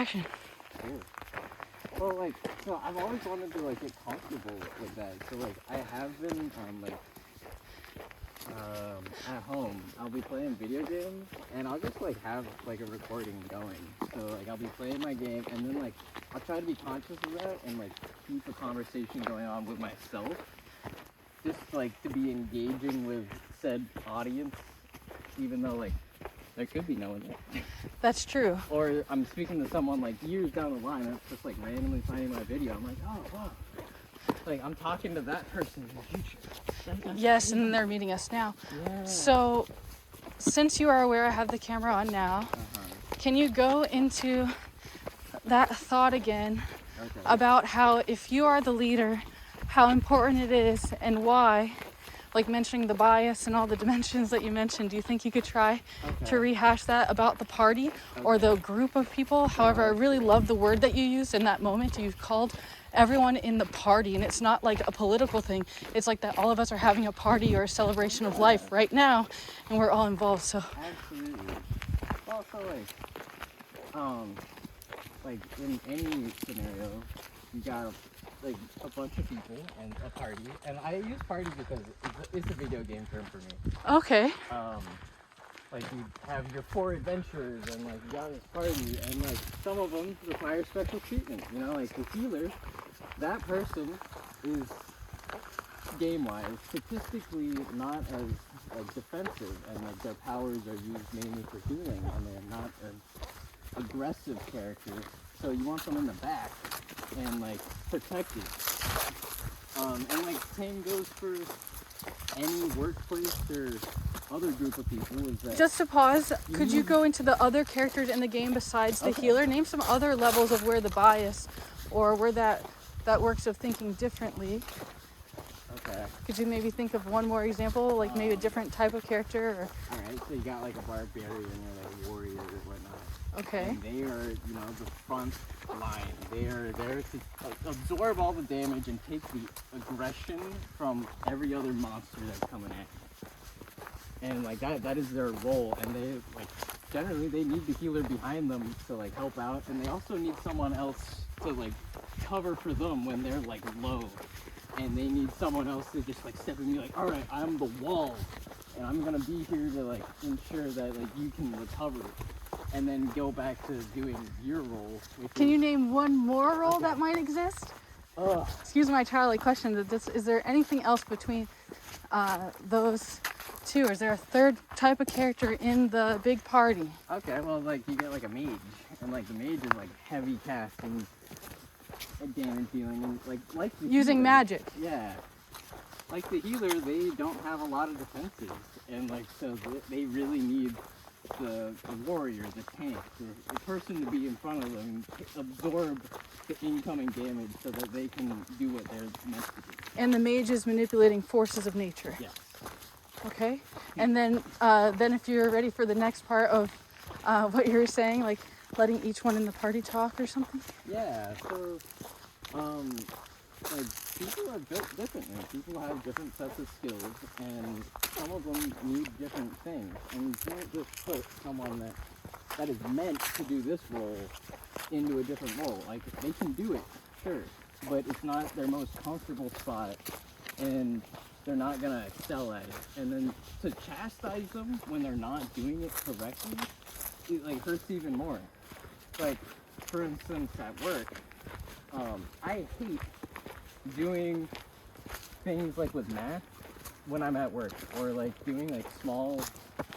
Action. Cool. Well, like, so I've always wanted to, like, get comfortable with that. So, like, I have been, at home, I'll be playing video games, and I'll just, like, have, like, a recording going. So, like, I'll be playing my game, and then, like, I'll try to be conscious of that and, like, keep a conversation going on with myself. Just, like, to be engaging with said audience, even though, like, there could be no one there. That's true. Or I'm speaking to someone like years down the line, and it's just like randomly finding my video. I'm like, oh, wow. Like, I'm talking to that person in the future. Yes, and they're meeting us now. Yeah. So, since you are aware I have the camera on now, can you go into that thought again about how if you are the leader, how important it is and why, like mentioning the bias and all the dimensions that you mentioned, do you think you could try to rehash that about the party or the group of people? However, I really love the word that you used in that moment. You called everyone in the party, and it's not like a political thing. It's like that all of us are having a party or a celebration of life right now, and we're all involved. So absolutely. Also, like in any scenario, you got like a bunch of people and a party, and I use party because it's a video game term for me. okay. Like you have your 4 adventurers, and like you got this party, and like some of them require special treatment. You know, like the healer, that person is game-wise statistically not as like defensive, and like their powers are used mainly for healing, and they're not an aggressive character. So you want them in the back and like protected. And like same goes for any workplace or other group of people. Is that Just to pause, could you go into the other characters in the game besides the healer? Name some other levels of where the bias or where that works of thinking differently. Okay. Could you maybe think of one more example, like maybe a different type of character? Or... Alright, so you got like a barbarian or like a warrior or whatnot. Okay. And they are, you know, the front line. They are there to like, absorb all the damage and take the aggression from every other monster that's coming at you. And like that is their role. And they like generally they need the healer behind them to like help out, and they also need someone else to like cover for them when they're like low. And they need someone else to just like step in and be like, all right, I'm the wall, and I'm gonna be here to like ensure that like you can recover, and then go back to doing your role. Can you name one more role that might exist? Excuse my childly question. Is there anything else between those two? Is there a third type of character in the big party? Okay, well, like you get like a mage, and like the mage is like heavy casting and damage dealing, and like the using healer, magic. Yeah, like the healer, they don't have a lot of defenses, and like so they really need the warrior, the tank, the person to be in front of them, absorb the incoming damage so that they can do what they're meant to do. And the mage is manipulating forces of nature. Yes. Okay. And then if you're ready for the next part of what you were saying, like letting each one in the party talk or something. Yeah. So, like people are built differently. People have different sets of skills, and some of them need different things. And you can't just put someone that is meant to do this role into a different role. Like they can do it, sure, but it's not their most comfortable spot, and they're not gonna excel at it. And then to chastise them when they're not doing it correctly, it like hurts even more. Like for instance, at work, I hate doing things like with math when I'm at work, or like doing like small,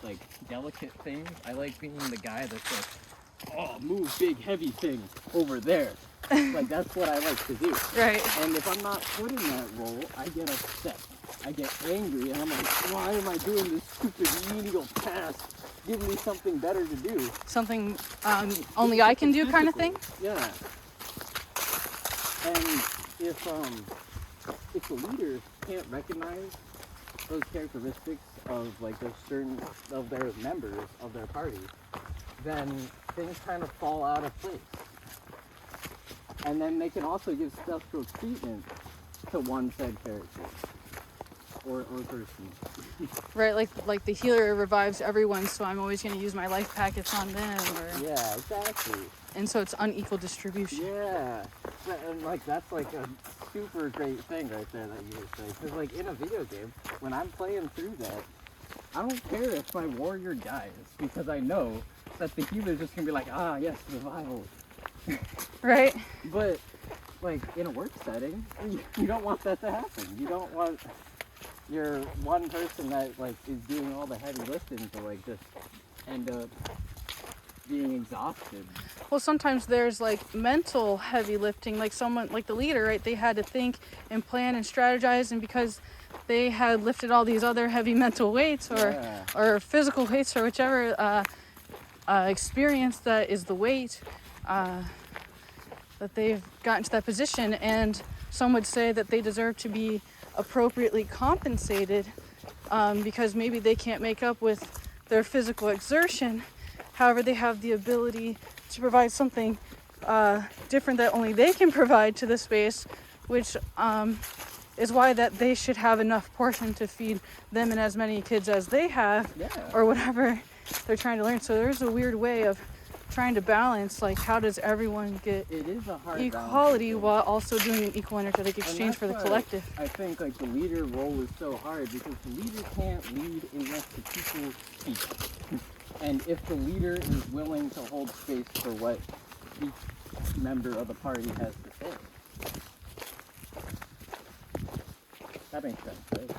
like delicate things. I like being the guy that's like, oh, move big heavy things over there. Like that's what I like to do. Right. And if I'm not put in that role, I get upset. I get angry, and I'm like, why am I doing this stupid menial task? Give me something better to do. Something only I can do kind of thing? Yeah. And if the leader can't recognize those characteristics of like those certain of their members of their party, then things kind of fall out of place. And then they can also give special treatment to one said character or person. Right, like the healer revives everyone, so I'm always going to use my life packets on them. Or... Yeah, exactly. and so it's unequal distribution. Yeah, and like that's like a super great thing right there that you were saying. Because like in a video game, when I'm playing through that, I don't care if my warrior dies because I know that the healer's just gonna be like, ah, yes, survival. Right? But like in a work setting, you don't want that to happen. You don't want your one person that like is doing all the heavy lifting to like just end up being exhausted. Well, sometimes there's like mental heavy lifting, like someone like the leader, right? They had to think and plan and strategize, and because they had lifted all these other heavy mental weights or physical weights or whichever experience that is the weight, that they've gotten to that position, and some would say that they deserve to be appropriately compensated because maybe they can't make up with their physical exertion. However, they have the ability to provide something different that only they can provide to the space, which is why that they should have enough portion to feed them and as many kids as they have, or whatever they're trying to learn. So there's a weird way of trying to balance, like, how does everyone get equality while also doing an equal energetic exchange for the collective? I think like the leader role is so hard because the leader can't lead unless the people speak. And if the leader is willing to hold space for what each member of the party has to say. That makes sense, right?